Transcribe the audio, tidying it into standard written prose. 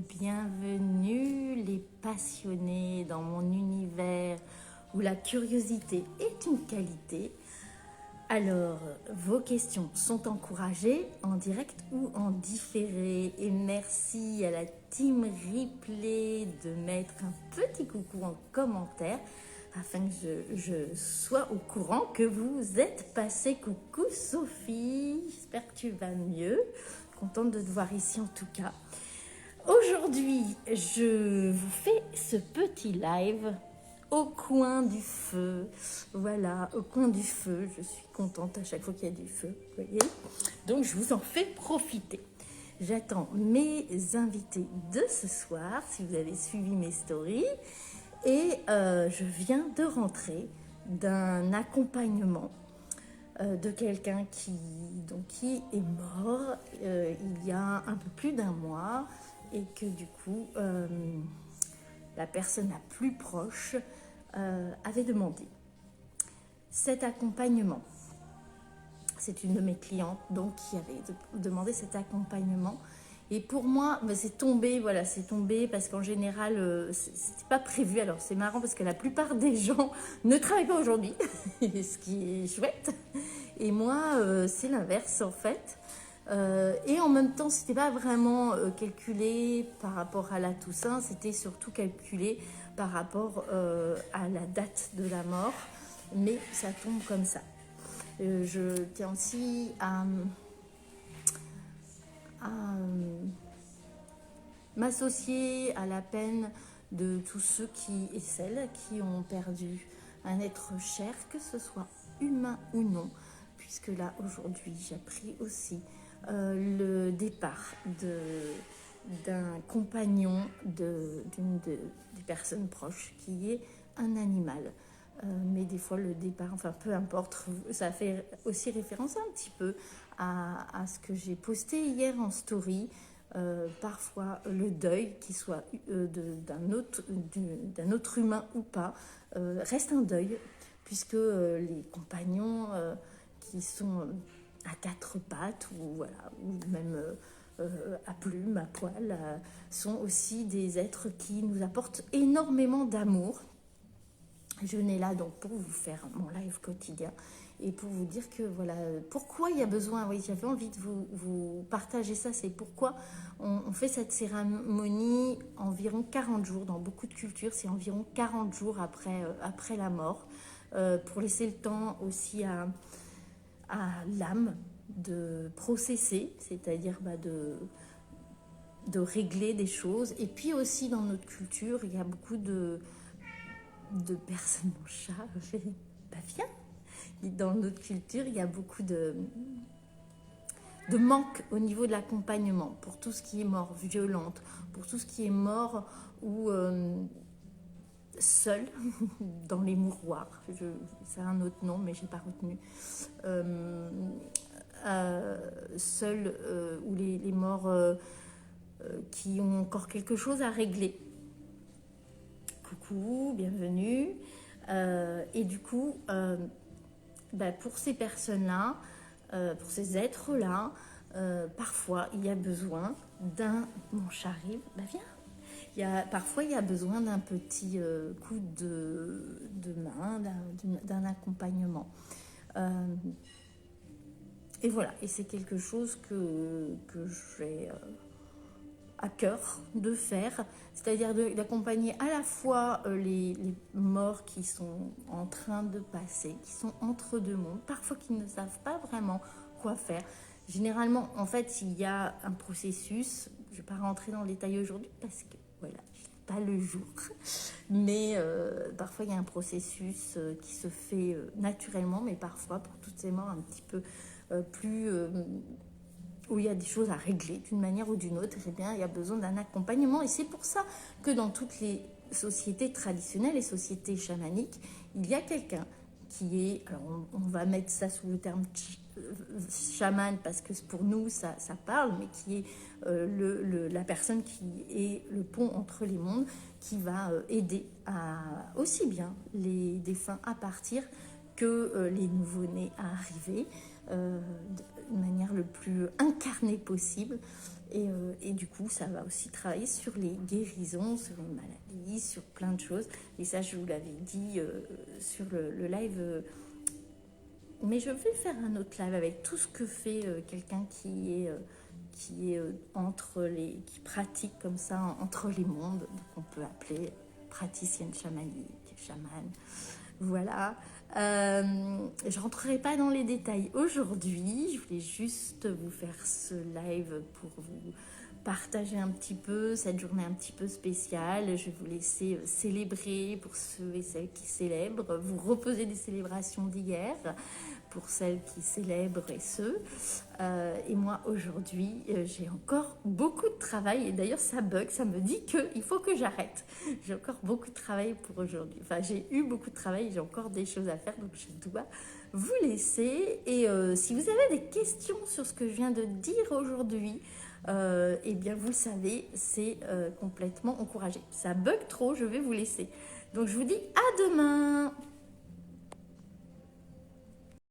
bienvenue les passionnés dans mon univers où la curiosité est une qualité. Alors, vos questions sont encouragées en direct ou en différé. Et merci à la team Replay de mettre un petit coucou en commentaire afin que je sois au courant que vous êtes passé. Coucou Sophie, j'espère que tu vas mieux. Contente de te voir ici en tout cas. Aujourd'hui, je vous fais ce petit live au coin du feu. Voilà, au coin du feu. Je suis contente à chaque fois qu'il y a du feu, vous voyez. Donc, je vous en fais profiter. J'attends mes invités de ce soir, si vous avez suivi mes stories. Et je viens de rentrer d'un accompagnement de quelqu'un qui est mort il y a un peu plus d'un mois et que du coup, la personne la plus proche avait demandé cet accompagnement. C'est une de mes clientes donc qui avait demandé cet accompagnement. Et pour moi, c'est tombé, voilà, c'est tombé parce qu'en général, c'était pas prévu. Alors c'est marrant parce que la plupart des gens ne travaillent pas aujourd'hui, ce qui est chouette. Et moi, c'est l'inverse en fait. Et en même temps, c'était pas vraiment calculé par rapport à la Toussaint, c'était surtout calculé par rapport à la date de la mort. Mais ça tombe comme ça. Je tiens aussi à m'associer à la peine de tous ceux qui et celles qui ont perdu un être cher, que ce soit humain ou non, puisque là aujourd'hui j'ai appris aussi le départ d'un compagnon d'une des personnes proches qui est un animal. Mais des fois le départ, enfin peu importe, ça fait aussi référence un petit peu à ce que j'ai posté hier en story. Parfois le deuil, qu'il soit d'un autre humain ou pas, reste un deuil, puisque les compagnons qui sont à quatre pattes ou, voilà, ou même à plumes, à poil, sont aussi des êtres qui nous apportent énormément d'amour. Je venais là donc pour vous faire mon live quotidien et pour vous dire que voilà, pourquoi il y a besoin, oui, j'avais envie de vous partager ça, c'est pourquoi on fait cette cérémonie environ 40 jours, dans beaucoup de cultures, c'est environ 40 jours après la mort, pour laisser le temps aussi à l'âme de processer, c'est-à-dire de régler des choses. Et puis aussi dans notre culture, il y a beaucoup de personnes, mon chat fait bah viens. Dans notre culture, il y a beaucoup de manque au niveau de l'accompagnement pour tout ce qui est mort violente, pour tout ce qui est mort ou seul dans les mouroirs. C'est un autre nom, mais j'ai pas retenu. Seul ou les morts qui ont encore quelque chose à régler. Coucou, bienvenue. Et du coup, pour ces personnes-là, pour ces êtres-là, parfois il y a besoin d'un... Mon chat arrive, viens. Parfois il y a besoin d'un petit coup de main, d'un accompagnement. Et voilà, et c'est quelque chose que j'ai à cœur de faire, c'est-à-dire d'accompagner à la fois les morts qui sont en train de passer, qui sont entre deux mondes, parfois qui ne savent pas vraiment quoi faire. Généralement, en fait, il y a un processus, je ne vais pas rentrer dans le détail aujourd'hui parce que voilà, je n'ai pas le jour, mais parfois il y a un processus qui se fait naturellement, mais parfois pour toutes ces morts un petit peu plus... où il y a des choses à régler d'une manière ou d'une autre, eh bien, il y a besoin d'un accompagnement. Et c'est pour ça que dans toutes les sociétés traditionnelles, les sociétés chamaniques, il y a quelqu'un qui est, alors on va mettre ça sous le terme chaman parce que pour nous ça parle, mais qui est la personne qui est le pont entre les mondes, qui va aider aussi bien les défunts à partir que les nouveau-nés à arriver de manière le plus incarnée possible. Et du coup, ça va aussi travailler sur les guérisons, sur les maladies, sur plein de choses. Et ça, je vous l'avais dit sur le live. Mais je vais faire un autre live avec tout ce que fait quelqu'un qui est qui pratique comme ça entre les mondes. Donc on peut appeler praticienne chamanique, chaman. Voilà. Je rentrerai pas dans les détails aujourd'hui. Je voulais juste vous faire ce live pour vous partager un petit peu cette journée un petit peu spéciale. Je vais vous laisser célébrer pour ceux et celles qui célèbrent, vous reposer des célébrations d'hier pour celles qui célèbrent et ceux. Et moi, aujourd'hui, j'ai encore beaucoup de travail. Et d'ailleurs, ça bug, ça me dit qu'il faut que j'arrête. J'ai encore beaucoup de travail pour aujourd'hui. Enfin, j'ai eu beaucoup de travail, j'ai encore des choses à faire, donc je dois vous laisser. Et si vous avez des questions sur ce que je viens de dire aujourd'hui, eh bien, vous le savez, c'est complètement encouragé. Ça bug trop, je vais vous laisser. Donc, je vous dis à demain.